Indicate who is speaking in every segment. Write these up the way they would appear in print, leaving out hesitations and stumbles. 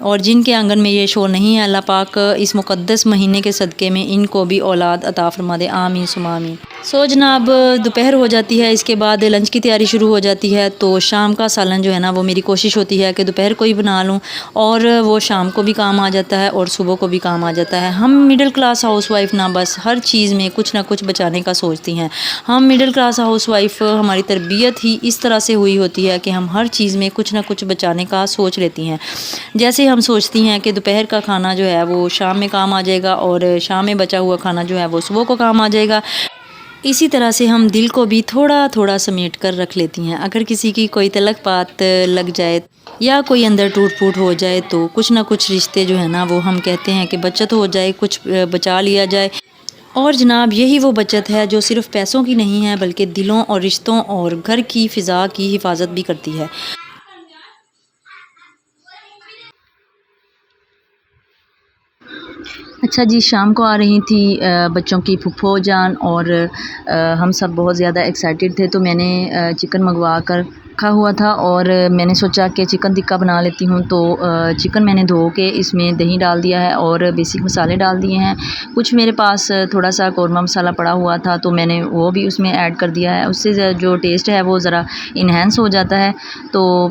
Speaker 1: اور جن کے آنگن میں یہ شور نہیں ہے، اللہ پاک اس مقدس مہینے کے صدقے میں ان کو بھی اولاد عطا فرما دے، آمین ثم آمین۔ سو جناب دوپہر ہو جاتی ہے، اس کے بعد لنچ کی تیاری شروع ہو جاتی ہے، تو شام کا سالن جو ہے نا وہ میری کوشش ہوتی ہے کہ دوپہر کو ہی بنا لوں، اور وہ شام کو بھی کام آ جاتا ہے اور صبح کو بھی کام آ جاتا ہے۔ ہم مڈل کلاس ہاؤس وائف نا بس ہر چیز میں کچھ نہ کچھ بچانے کا سوچتی ہیں۔ ہم مڈل کلاس ہاؤس وائف، ہماری تربیت ہی اس طرح سے ہوئی ہوتی ہے کہ ہم ہر چیز میں کچھ نہ کچھ بچانے کا سوچ لیتی ہیں۔ جیسے ہم سوچتی ہیں کہ دوپہر کا کھانا جو ہے وہ شام میں کام آ جائے گا، اور شام میں بچا ہوا کھانا جو ہے وہ صبح کو کام آ جائے گا، اسی طرح سے ہم دل کو بھی تھوڑا تھوڑا سمیٹ کر رکھ لیتی ہیں۔ اگر کسی کی کوئی تلک بات لگ جائے یا کوئی اندر ٹوٹ پھوٹ ہو جائے تو کچھ نہ کچھ رشتے جو ہے نا وہ ہم کہتے ہیں کہ بچت ہو جائے، کچھ بچا لیا جائے۔ اور جناب یہی وہ بچت ہے جو صرف پیسوں کی نہیں ہے بلکہ دلوں اور رشتوں اور گھر کی فضا کی حفاظت بھی کرتی ہے۔ اچھا جی، شام کو آ رہی تھی بچوں کی پھپھو جان، اور ہم سب بہت زیادہ ایکسائٹیڈ تھے، تو میں نے چکن منگوا کر رکھا ہوا تھا، اور میں نے سوچا کہ چکن ٹکا بنا لیتی ہوں۔ تو چکن میں نے دھو کے اس میں دہی ڈال دیا ہے اور بیسک مسالے ڈال دیے ہیں۔ کچھ میرے پاس تھوڑا سا قورمہ مسالہ پڑا ہوا تھا تو میں نے وہ بھی اس میں ایڈ کر دیا ہے، اس سے جو ٹیسٹ ہے وہ ذرا انہینس ہو جاتا ہے۔ تو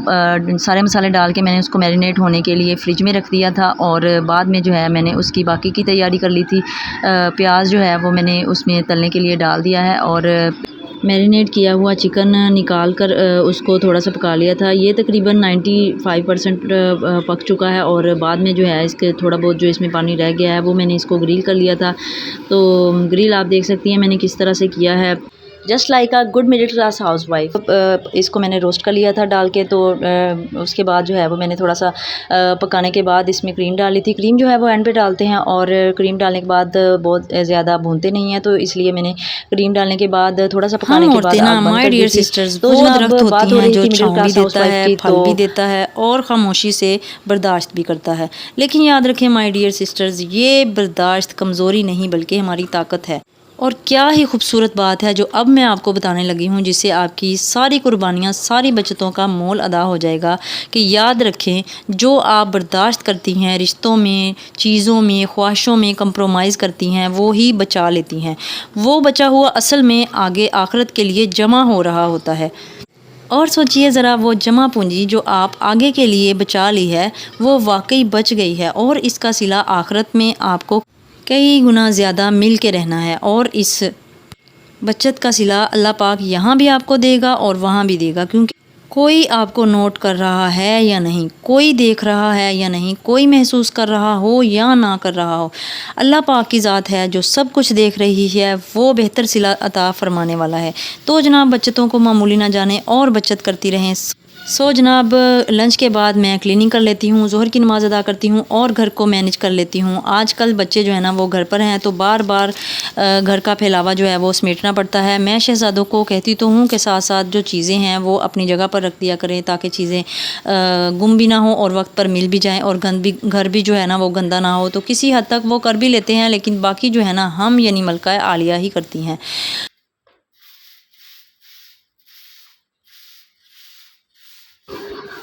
Speaker 1: سارے مسالے ڈال کے میں نے اس کو میرینیٹ ہونے کے لیے فریج میں رکھ دیا تھا، اور بعد میں جو ہے میں نے اس کی باقی کی تیاری کر لی تھی۔ پیاز جو ہے وہ میں نے اس میں تلنے کے لیے ڈال دیا ہے، اور میرینیٹ کیا ہوا چکن نکال کر اس کو تھوڑا سا پکا لیا تھا۔ یہ تقریباً 95% پک چکا ہے، اور بعد میں جو ہے اس کے تھوڑا بہت جو اس میں پانی رہ گیا ہے وہ میں نے اس کو گریل کر لیا تھا۔ تو گریل آپ دیکھ سکتی ہیں میں نے کس طرح سے کیا ہے، just like a good middle class housewife. اس کو میں نے روسٹ کر لیا تھا ڈال کے، تو اس کے بعد جو ہے وہ میں نے تھوڑا سا پکانے کے بعد اس میں کریم ڈالی تھی۔ کریم جو ہے وہ اینڈ پہ ڈالتے ہیں، اور کریم ڈالنے کے بعد بہت زیادہ بھونتے نہیں ہیں، تو اس لیے میں نے کریم ڈالنے کے بعد تھوڑا سا پکانے کے بعد آگ بند کر دی تھی۔ تو
Speaker 2: وہ
Speaker 1: جناب
Speaker 2: درخت
Speaker 1: بات
Speaker 2: ہوتی
Speaker 1: ہو
Speaker 2: ہیں
Speaker 1: رہی
Speaker 2: جو
Speaker 1: تھی مڈل
Speaker 2: چھاؤں بھی
Speaker 1: کلاس ہاؤس
Speaker 2: دیتا
Speaker 1: وائف
Speaker 2: ہے
Speaker 1: کی،
Speaker 2: پھل
Speaker 1: تو
Speaker 2: بھی
Speaker 1: دیتا ہے اور خاموشی سے برداشت بھی کرتا ہے۔ لیکن یاد رکھیں مائی ڈیئر سسٹرز، یہ برداشت کمزوری نہیں بلکہ ہماری طاقت ہے۔ اور کیا ہی خوبصورت بات ہے جو اب میں آپ کو بتانے لگی ہوں، جس سے آپ کی ساری قربانیاں، ساری بچتوں کا مول ادا ہو جائے گا، کہ یاد رکھیں جو آپ برداشت کرتی ہیں، رشتوں میں، چیزوں میں، خواہشوں میں کمپرومائز کرتی ہیں، وہ ہی بچا لیتی ہیں۔ وہ بچا ہوا اصل میں آگے آخرت کے لیے جمع ہو رہا ہوتا ہے۔ اور سوچئے ذرا، وہ جمع پونجی جو آپ آگے کے لیے بچا لی ہے وہ واقعی بچ گئی ہے، اور اس کا صلہ آخرت میں آپ کو کئی گنا زیادہ مل کے رہنا ہے، اور اس بچت کا صلہ اللہ پاک یہاں بھی آپ کو دے گا اور وہاں بھی دے گا، کیونکہ کوئی آپ کو نوٹ کر رہا ہے یا نہیں، کوئی دیکھ رہا ہے یا نہیں، کوئی محسوس کر رہا ہو یا نہ کر رہا ہو، اللہ پاک کی ذات ہے جو سب کچھ دیکھ رہی ہے، وہ بہتر صلہ عطا فرمانے والا ہے۔ تو جناب بچتوں کو معمولی نہ جانیں اور بچت کرتی رہیں۔ سو جناب لنچ کے بعد میں کلیننگ کر لیتی ہوں، ظہر کی نماز ادا کرتی ہوں اور گھر کو مینیج کر لیتی ہوں۔ آج کل بچے جو ہے نا وہ گھر پر ہیں، تو بار بار گھر کا پھیلاوا جو ہے وہ سمیٹنا پڑتا ہے۔ میں شہزادوں کو کہتی تو ہوں کہ ساتھ ساتھ جو چیزیں ہیں وہ اپنی جگہ پر رکھ دیا کریں، تاکہ چیزیں گم بھی نہ ہوں اور وقت پر مل بھی جائیں، اور گھر بھی جو ہے نا وہ گندا نہ ہو۔ تو کسی حد تک وہ کر بھی لیتے ہیں، لیکن باقی جو ہے نا ہم یعنی ملکہ عالیہ ہی کرتی ہیں۔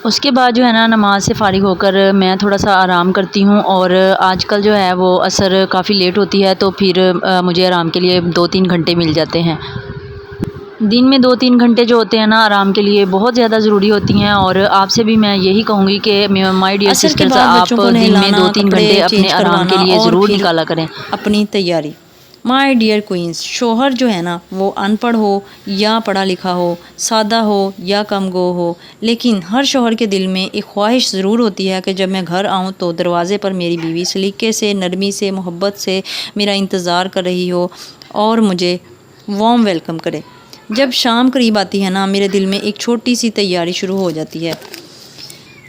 Speaker 1: اس کے بعد جو ہے نا نماز سے فارغ ہو کر میں تھوڑا سا آرام کرتی ہوں، اور آج کل جو ہے وہ عصر کافی لیٹ ہوتی ہے، تو پھر مجھے آرام کے لیے 2-3 گھنٹے مل جاتے ہیں۔ دن میں 2-3 گھنٹے جو ہوتے ہیں نا آرام کے لیے بہت زیادہ ضروری ہوتی ہیں، اور آپ سے بھی میں یہی کہوں گی کہ مائی ڈیئر عصر کے
Speaker 2: سسٹرز،
Speaker 1: بعد
Speaker 2: آپ
Speaker 1: بچوں کو
Speaker 2: دن میں
Speaker 1: نہلانا،
Speaker 2: 2-3
Speaker 1: کپڑے
Speaker 2: گھنٹے اپنے
Speaker 1: چینج
Speaker 2: آرام کے
Speaker 1: کروانا،
Speaker 2: لیے
Speaker 1: اور
Speaker 2: ضرور
Speaker 1: پھر
Speaker 2: نکالا کریں۔
Speaker 1: اپنی تیاری۔ مائی ڈیئر کوئنز، شوہر جو ہے نا وہ ان پڑھ ہو یا پڑھا لکھا ہو، سادہ ہو یا کم گو ہو، لیکن ہر شوہر کے دل میں ایک خواہش ضرور ہوتی ہے کہ جب میں گھر آؤں تو دروازے پر میری بیوی سلیقے سے، نرمی سے، محبت سے میرا انتظار کر رہی ہو اور مجھے وارم ویلکم کرے۔ جب شام قریب آتی ہے نا، میرے دل میں ایک چھوٹی سی تیاری شروع ہو جاتی ہے،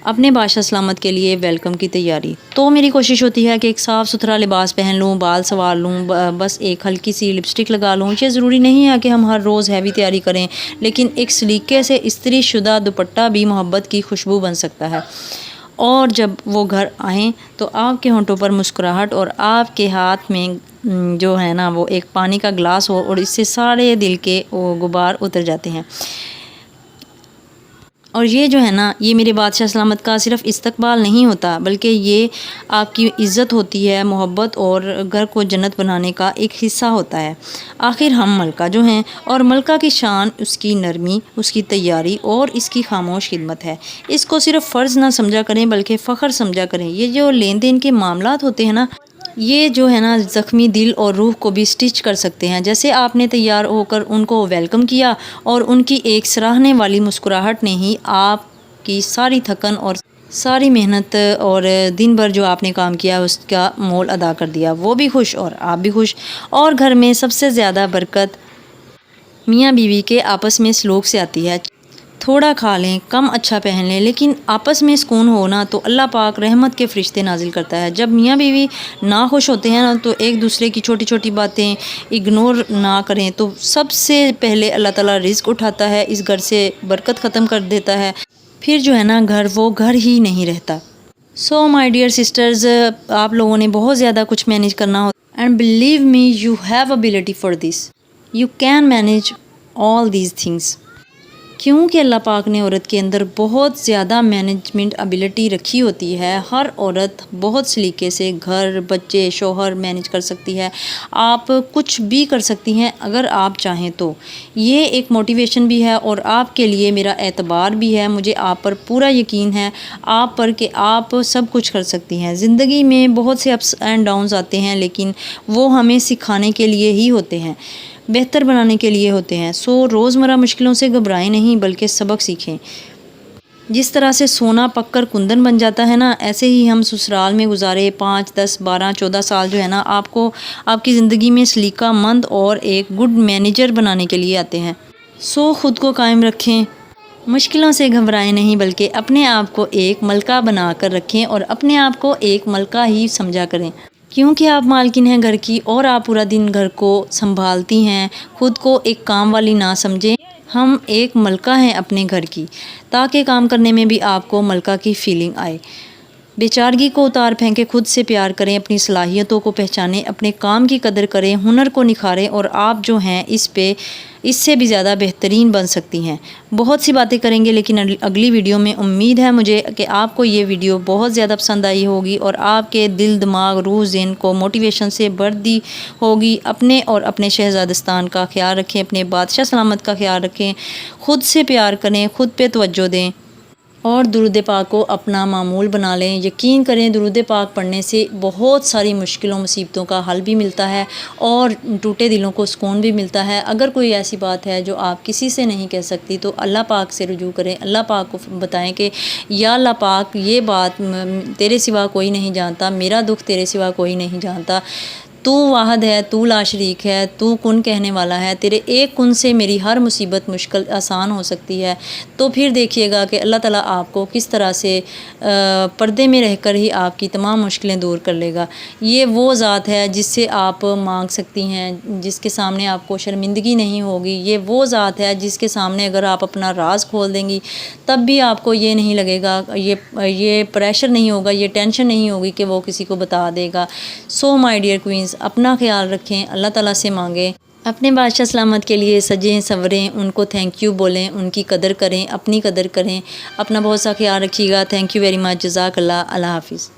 Speaker 1: اپنے بادشاہ سلامت کے لیے ویلکم کی تیاری۔ تو میری کوشش ہوتی ہے کہ ایک صاف ستھرا لباس پہن لوں، بال سنوار لوں، بس ایک ہلکی سی لپسٹک لگا لوں۔ یہ ضروری نہیں ہے کہ ہم ہر روز ہیوی تیاری کریں، لیکن ایک سلیقے سے استری شدہ دوپٹہ بھی محبت کی خوشبو بن سکتا ہے۔ اور جب وہ گھر آئیں تو آپ کے ہونٹوں پر مسکراہٹ، اور آپ کے ہاتھ میں جو ہے نا وہ ایک پانی کا گلاس ہو، اور اس سے سارے دل کے غبار اتر جاتے ہیں۔ اور یہ جو ہے نا، یہ میرے بادشاہ سلامت کا صرف استقبال نہیں ہوتا، بلکہ یہ آپ کی عزت ہوتی ہے، محبت اور گھر کو جنت بنانے کا ایک حصہ ہوتا ہے۔ آخر ہم ملکہ جو ہیں، اور ملکہ کی شان اس کی نرمی، اس کی تیاری اور اس کی خاموش خدمت ہے۔ اس کو صرف فرض نہ سمجھا کریں بلکہ فخر سمجھا کریں۔ یہ جو لین دین کے معاملات ہوتے ہیں نا، یہ جو ہے نا زخمی دل اور روح کو بھی سٹچ کر سکتے ہیں۔ جیسے آپ نے تیار ہو کر ان کو ویلکم کیا اور ان کی ایک سراہنے والی مسکراہٹ نے ہی آپ کی ساری تھکن اور ساری محنت اور دن بھر جو آپ نے کام کیا اس کا مول ادا کر دیا۔ وہ بھی خوش اور آپ بھی خوش، اور گھر میں سب سے زیادہ برکت میاں بیوی کے آپس میں سلوک سے آتی ہے۔ تھوڑا کھا لیں، کم اچھا پہن لیں، لیکن آپس میں سکون ہونا تو اللہ پاک رحمت کے فرشتے نازل کرتا ہے۔ جب میاں بیوی ناخوش ہوتے ہیں نا، تو ایک دوسرے کی چھوٹی چھوٹی باتیں اگنور نہ کریں، تو سب سے پہلے اللہ تعالیٰ رزق اٹھاتا ہے، اس گھر سے برکت ختم کر دیتا ہے، پھر جو ہے نا گھر وہ گھر ہی نہیں رہتا۔ سو مائی ڈیئر سسٹرز، آپ لوگوں نے بہت زیادہ کچھ مینیج کرنا ہوتا ہے، and believe me you have ability for this, you can manage all these things. کیونکہ اللہ پاک نے عورت کے اندر بہت زیادہ مینجمنٹ ابیلٹی رکھی ہوتی ہے۔ ہر عورت بہت سلیقے سے گھر، بچے، شوہر مینیج کر سکتی ہے۔ آپ کچھ بھی کر سکتی ہیں اگر آپ چاہیں تو۔ یہ ایک موٹیویشن بھی ہے اور آپ کے لیے میرا اعتبار بھی ہے۔ مجھے آپ پر پورا یقین ہے، آپ پر، کہ آپ سب کچھ کر سکتی ہیں۔ زندگی میں بہت سے اپس اینڈ ڈاؤنز آتے ہیں، لیکن وہ ہمیں سکھانے کے لیے ہی ہوتے ہیں، بہتر بنانے کے لیے ہوتے ہیں۔ سو روزمرہ مشکلوں سے گھبرائیں نہیں بلکہ سبق سیکھیں۔ جس طرح سے سونا پک کر کندن بن جاتا ہے نا، ایسے ہی ہم سسرال میں گزارے 5، 10، 12، 14 سال جو ہے نا، آپ کو آپ کی زندگی میں سلیقہ مند اور ایک گڈ مینیجر بنانے کے لیے آتے ہیں۔ سو خود کو قائم رکھیں، مشکلوں سے گھبرائیں نہیں بلکہ اپنے آپ کو ایک ملکہ بنا کر رکھیں اور اپنے آپ کو ایک ملکہ ہی سمجھا کریں، کیونکہ آپ مالکن ہیں گھر کی اور آپ پورا دن گھر کو سنبھالتی ہیں۔ خود کو ایک کام والی نہ سمجھیں، ہم ایک ملکہ ہیں اپنے گھر کی، تاکہ کام کرنے میں بھی آپ کو ملکہ کی فیلنگ آئے۔ بیچارگی کو اتار پھینکیں، خود سے پیار کریں، اپنی صلاحیتوں کو پہچانیں، اپنے کام کی قدر کریں، ہنر کو نکھاریں اور آپ جو ہیں اس سے بھی زیادہ بہترین بن سکتی ہیں۔ بہت سی باتیں کریں گے، لیکن اگلی ویڈیو میں امید ہے مجھے کہ آپ کو یہ ویڈیو بہت زیادہ پسند آئی ہوگی اور آپ کے دل، دماغ، روح، ذہن کو موٹیویشن سے بھر دی ہوگی۔ اپنے اور اپنے شہزادستان کا خیال رکھیں، اپنے بادشاہ سلامت کا خیال رکھیں، خود سے پیار کریں، خود پہ توجہ دیں اور درود پاک کو اپنا معمول بنا لیں۔ یقین کریں، درود پاک پڑھنے سے بہت ساری مشکلوں مصیبتوں کا حل بھی ملتا ہے اور ٹوٹے دلوں کو سکون بھی ملتا ہے۔ اگر کوئی ایسی بات ہے جو آپ کسی سے نہیں کہہ سکتی تو اللہ پاک سے رجوع کریں، اللہ پاک کو بتائیں کہ یا اللہ پاک، یہ بات تیرے سوا کوئی نہیں جانتا، میرا دکھ تیرے سوا کوئی نہیں جانتا، تو واحد ہے، تو لا شریک ہے، تو کن کہنے والا ہے، تیرے ایک کن سے میری ہر مصیبت مشکل آسان ہو سکتی ہے۔ تو پھر دیکھیے گا کہ اللہ تعالیٰ آپ کو کس طرح سے پردے میں رہ کر ہی آپ کی تمام مشکلیں دور کر لے گا۔ یہ وہ ذات ہے جس سے آپ مانگ سکتی ہیں، جس کے سامنے آپ کو شرمندگی نہیں ہوگی۔ یہ وہ ذات ہے جس کے سامنے اگر آپ اپنا راز کھول دیں گی تب بھی آپ کو یہ نہیں لگے گا، یہ پریشر نہیں ہوگا، یہ ٹینشن نہیں ہوگی کہ وہ کسی کو بتا دے گا۔ سو مائی ڈیئر کوئنز، اپنا خیال رکھیں، اللہ تعالیٰ سے مانگیں، اپنے بادشاہ سلامت کے لیے سجیں سنوریں، ان کو تھینک یو بولیں، ان کی قدر کریں، اپنی قدر کریں، اپنا بہت سا خیال رکھیے گا۔ تھینک یو ویری مچ، جزاک اللہ، اللہ حافظ۔